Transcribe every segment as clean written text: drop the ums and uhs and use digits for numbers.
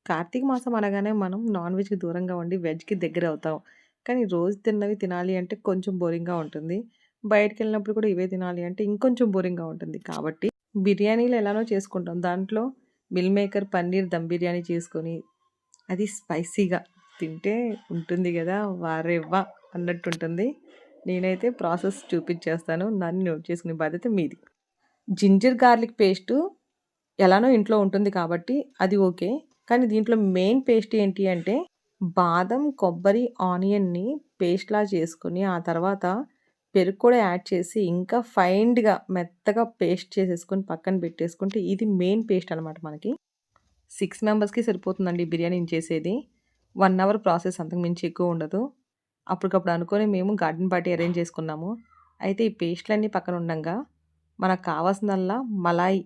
కార్తీక మాసం అనగానే మనం నాన్ వెజ్‌కి దూరంగా ఉండి వెజ్‌కి దగ్గరవుతాం. కానీ రోజు తిన్నవి తినాలి అంటే కొంచెం బోరింగ్‌గా ఉంటుంది. బయటికెళ్ళినప్పుడు కూడా ఇవే తినాలి అంటే ఇంకొంచెం బోరింగ్‌గా ఉంటుంది. కాబట్టి బిర్యానీలు ఎలానో చేసుకుంటాం. దాంట్లో మిల్ మేకర్ పన్నీర్ దమ్ బిర్యానీ చేసుకొని, అది స్పైసీగా తింటే ఉంటుంది గదా! వారెవ్వా! అన్నట్టుంటుంది. నేనైతే ప్రాసెస్ చూపించేస్తాను. దాన్ని నోట్ చేసుకునే బాధ్యత మీది. జింజర్ గార్లిక్ పేస్టు ఎలానో ఇంట్లో ఉంటుంది కాబట్టి అది ఓకే. కానీ దీంట్లో మెయిన్ పేస్ట్ ఏంటి అంటే, బాదం, కొబ్బరి, ఆనియన్‌ని పేస్ట్‌లా చేసుకొని, ఆ తర్వాత పెరుగు కూడా యాడ్ చేసి, ఇంకా ఫైన్డ్‌గా మెత్తగా పేస్ట్ చేసేసుకొని పక్కన పెట్టేసుకుంటే, ఇది మెయిన్ పేస్ట్ అనమాట మనకి. 6 మెంబర్స్‌కి సరిపోతుందండి బిర్యానీ నేను చేసేది. 1 అవర్ ప్రాసెస్ అంతకు మించి ఎక్కువ ఉండదు. అప్పటికప్పుడు అనుకోని మేము గార్డెన్ పార్టీ అరేంజ్ చేసుకున్నాము. అయితే ఈ పేస్ట్‌లన్నీ పక్కన ఉండంగా, మనకు కావాల్సిందల్లా మలాయ్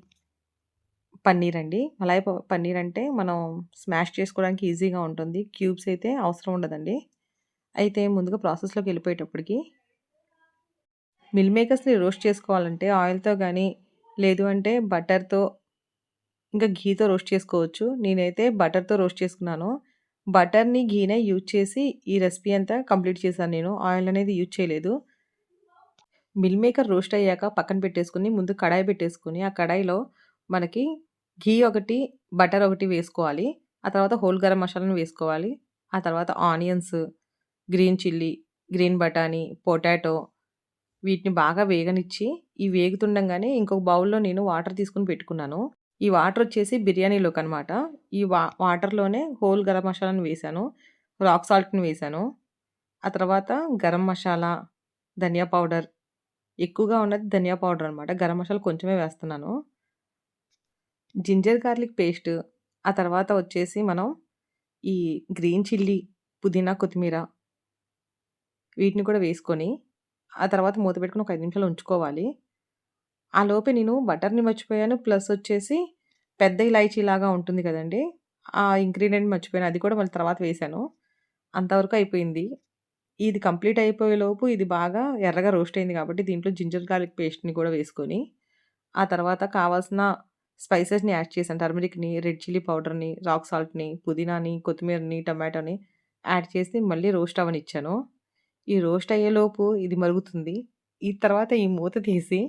పన్నీర్ అండి. మలాయ్ పన్నీర్ అంటే మనం స్మాష్ చేసుకోవడానికి ఈజీగా ఉంటుంది. క్యూబ్స్ అయితే అవసరం ఉండదండి. అయితే ముందుగా ప్రాసెస్‌లోకెళ్ళిపోయేటప్పటికి మిల్ మేకర్స్‌ని రోస్ట్ చేసుకోవాలంటే ఆయిల్‌తో గానీ, లేదు అంటే బటర్‌తో ఇంకా ఘీతో రోస్ట్ చేసుకోవచ్చు. నేనైతే బటర్‌తో రోస్ట్ చేసుకున్నాను. బటర్‌ని, ఘీనే యూజ్ చేసి ఈ రెసిపీ అంతా కంప్లీట్ చేశాను నేను. ఆయిల్ అనేది యూజ్ చేయలేదు. మిల్ మేకర్ రోస్ట్ అయ్యాక పక్కన పెట్టేసుకొని, ముందు కడాయి పెట్టేసుకొని, ఆ కడాయిలో మనకి ఘీ ఒకటి, బటర్ ఒకటి వేసుకోవాలి. ఆ తర్వాత హోల్ గరం మసాలాను వేసుకోవాలి. ఆ తర్వాత ఆనియన్స్, గ్రీన్ చిల్లీ, గ్రీన్ బటానీ, పొటాటో వీటిని బాగా వేగనిచ్చి, ఈ వేగుతుండంగానే ఇంకొక బౌల్‌లో నేను వాటర్ తీసుకొని పెట్టుకున్నాను. ఈ వాటర్ వచ్చేసి బిర్యానీలోకనమాట. ఈ వాటర్‌లోనే హోల్ గరం మసాలాను వేశాను. రాక్ సాల్ట్‌ని వేశాను. ఆ తర్వాత గరం మసాలా, ధనియా పౌడర్ ఎక్కువగా ఉన్నది ధనియా పౌడర్ అనమాట. గరం మసాలా కొంచెమే వేస్తున్నాను. జింజర్ గార్లిక్ పేస్ట్, ఆ తర్వాత వచ్చేసి మనం ఈ గ్రీన్ చిల్లీ, పుదీనా, కొత్తిమీర వీటిని కూడా వేసుకొని, ఆ తర్వాత మూత పెట్టుకొని ఒక 5 నిమిషాలు ఉంచుకోవాలి. ఆ లోపే నేను బటర్‌ని మర్చిపోయాను. ప్లస్ వచ్చేసి పెద్ద ఇలాయచీలాగా ఉంటుంది కదండీ! ఆ ఇంగ్రీడియెంట్ మర్చిపోయాను. అది కూడా మళ్ళీ తర్వాత వేశాను. అంతవరకు అయిపోయింది. ఇది కంప్లీట్ అయిపోయేలోపు ఇది బాగా ఎర్రగా రోస్ట్ అయింది కాబట్టి దీంట్లో జింజర్ గార్లిక్ పేస్ట్‌ని కూడా వేసుకొని, ఆ తర్వాత కావాల్సిన స్పైసెస్‌ని యాడ్ చేశాను. టర్మరిక్‌ని, రెడ్ చిల్లీ పౌడర్‌ని, రాక్ సాల్ట్‌ని, పుదీనాని, కొత్తిమీరని, టమాటోని యాడ్ చేసి మళ్ళీ రోస్ట్ అవ్వనిచ్చాను. ఈ రోస్ట్ అయ్యేలోపు ఇది మరుగుతుంది. ఈ తర్వాత ఈ మూత తీసి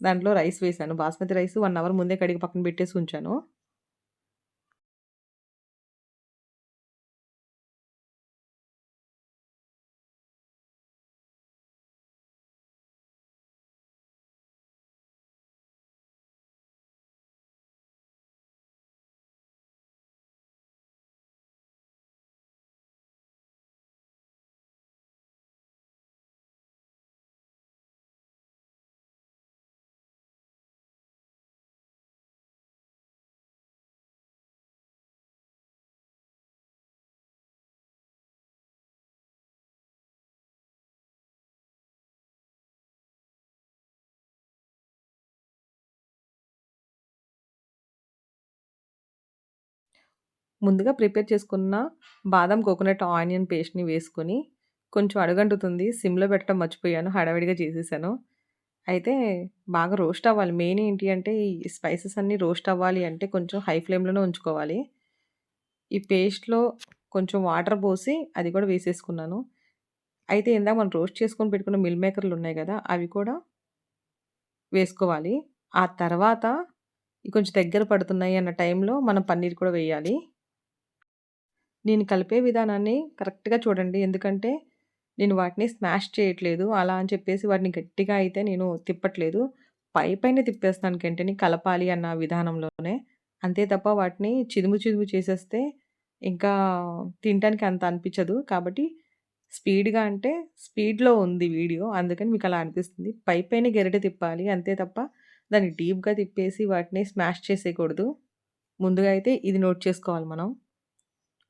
దాంట్లో రైస్ వేశాను. బాస్మతి రైస్ 1 అవర్ ముందే కడిగి పక్కన పెట్టేసి ఉంచాను. ముందుగా ప్రిపేర్ చేసుకున్న బాదం, కోకోనట్, ఆనియన్ పేస్ట్‌ని వేసుకొని కొంచెం అడుగంటుతుంది. సిమ్‌లో పెట్టడం మర్చిపోయాను. హడావిడిగా చేసేసాను. అయితే బాగా రోస్ట్ అవ్వాలి. మెయిన్ ఏంటి అంటే ఈ స్పైసెస్ అన్నీ రోస్ట్ అవ్వాలి అంటే కొంచెం హై ఫ్లేమ్‌లోనే ఉంచుకోవాలి. ఈ పేస్ట్‌లో కొంచెం వాటర్ పోసి అది కూడా వేసేసుకున్నాను. అయితే ఇందాక మనం రోస్ట్ చేసుకొని పెట్టుకున్న మిల్ మేకర్‌లున్నాయి గదా! అవి కూడా వేసుకోవాలి. ఆ తర్వాత కొంచెం దగ్గర పడుతున్నాయి అన్న టైంలో మనం పన్నీర్ కూడా వేయాలి. నేను కలిపే విధానాన్ని కరెక్ట్‌గా చూడండి. ఎందుకంటే, నేను వాటిని స్మాష్ చేయట్లేదు. అలా అని చెప్పేసి వాటిని గట్టిగా అయితే నేను తిప్పట్లేదు. పైపైనే తిప్పేస్తున్నాను గంటెని కలపాలి అన్న విధానంలోనే. అంతే తప్ప వాటిని చిదుము చిదుము చేసేస్తే ఇంకా తినటానికి అంత అనిపించదు. కాబట్టి స్పీడ్‌గా అంటే స్పీడ్‌లో ఉంది వీడియో. అందుకని మీకలా అనిపిస్తుంది. పైపైనే గరిటె తిప్పాలి. అంతే తప్ప దాన్ని డీప్‌గా తిప్పేసి వాటిని స్మాష్ చేసేయకూడదు. ముందుగా అయితే ఇది నోట్ చేసుకోవాలి మనం.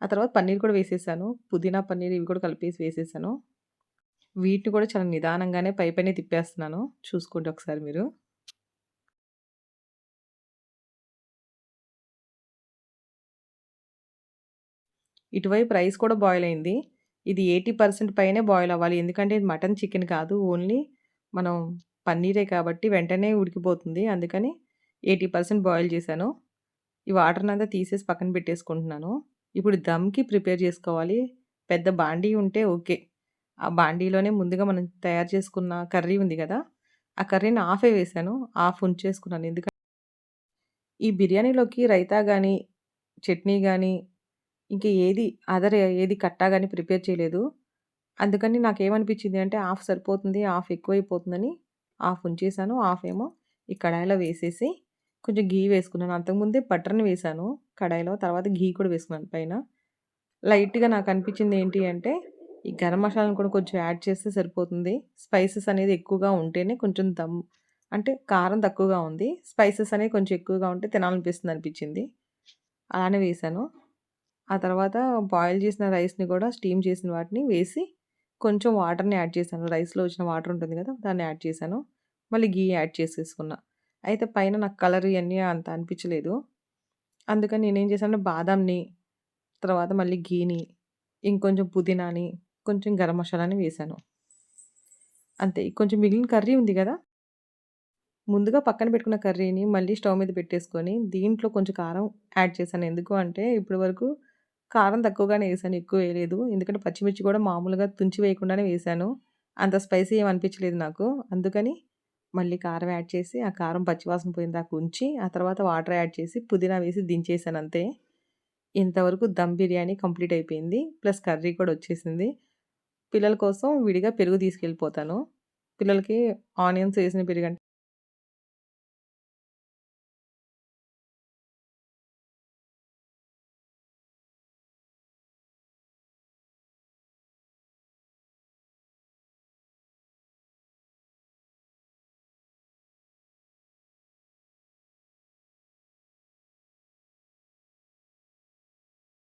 ఆ తర్వాత పన్నీర్ కూడా వేసేసాను. పుదీనా, పన్నీర్ ఇవి కూడా కలిపేసి వేసేసాను. వీటిని కూడా చాలా నిదానంగానే పైపైనే తిప్పేస్తున్నాను. చూసుకోండి ఒకసారి మీరు. ఇటువైపు రైస్ కూడా బాయిల్ అయింది. ఇది 80% పైనే బాయిల్ అవ్వాలి. ఎందుకంటే ఇది మటన్, చికెన్ కాదు. ఓన్లీ మనం పన్నీరే కాబట్టి వెంటనే ఉడికిపోతుంది. అందుకని 80% బాయిల్ చేశాను. ఈ వాటర్‌నంతా తీసేసి పక్కన పెట్టేసుకుంటున్నాను. ఇప్పుడు దమ్‌కి ప్రిపేర్ చేసుకోవాలి. పెద్ద బాండీ ఉంటే ఓకే. ఆ బాండీలోనే ముందుగా మనం తయారు చేసుకున్న కర్రీ ఉంది గదా! ఆ కర్రీని హాఫే వేశాను. హాఫ్ ఉంచేసుకున్నాను. ఈ బిర్యానీలోకి రైతా గాని, చట్నీ గాని, ఇంక ఏది కట్టా గాని ప్రిపేర్ చేయలేదు. అందుకని నాకేమనిపించింది అంటే హాఫ్ సరిపోతుంది, హాఫ్ ఎక్కువైపోతుందని హాఫ్ ఉంచేసాను. హాఫ్ ఏమో ఈ కడాయిలో వేసేసి కొంచెం ఘీ వేసుకున్నాను. అంతకుముందే బటర్‌ని వేశాను కడాయిలో. తర్వాత ఘీ కూడా వేసుకున్నాను పైన. లైట్‌గా నాకనిపించింది ఏంటి అంటే, ఈ గరం మసాలాను కూడా కొంచెం యాడ్ చేస్తే సరిపోతుంది. స్పైసెస్ అనేది ఎక్కువగా ఉంటేనే కొంచెం అంటే కారం తక్కువగా ఉంది. స్పైసెస్ అనేవి కొంచెం ఎక్కువగా ఉంటే తినాలనిపిస్తుందనిపించింది. అలానే వేశాను. ఆ తర్వాత బాయిల్ చేసిన రైస్‌ని కూడా స్టీమ్ చేసిన వాటిని వేసి, కొంచెం వాటర్‌ని యాడ్ చేశాను. రైస్‌లో వచ్చిన వాటర్ ఉంటుంది కదా! దాన్ని యాడ్ చేశాను. మళ్ళీ ఘీ యాడ్ చేసేసుకున్నా. అయితే పైన నాకు కలర్ ఇయన్నీ అంత అనిపించలేదు. అందుకని నేనేం చేశానంటే బాదాంని, తర్వాత మళ్ళీ ఘీని, ఇంకొంచెం పుదీనాని, కొంచెం గరం మసాలాని వేశాను. అంతే. కొంచెం మిగిలిన కర్రీ ఉంది గదా! ముందుగా పక్కన పెట్టుకున్న కర్రీని మళ్ళీ స్టవ్ మీద పెట్టేసుకొని, దీంట్లో కొంచెం కారం యాడ్ చేశాను. ఎందుకు అంటే, ఇప్పటి వరకు కారం తక్కువగానే ఏశాను. ఎక్కువ వేయలేదు. ఎందుకంటే, పచ్చిమిర్చి కూడా మామూలుగా తుంచి వేయకుండానే వేశాను. అంత స్పైసీ ఏమి అనిపించలేదు నాకు. అందుకని మళ్ళీ కారం యాడ్ చేసి, ఆ కారం పచ్చివాసన పోయేదాకా ఉంచి, ఆ తర్వాత వాటర్ యాడ్ చేసి, పుదీనా వేసి దించేసాను అంతే. ఇంతవరకు దమ్ బిర్యానీ కంప్లీట్ అయిపోయింది. ప్లస్ కర్రీ కూడా వచ్చేసింది. పిల్లల కోసం విడిగా పెరుగు తీసుకెళ్ళిపోతాను. పిల్లలకి ఆనియన్స్ ఏసిన పెరుగంటే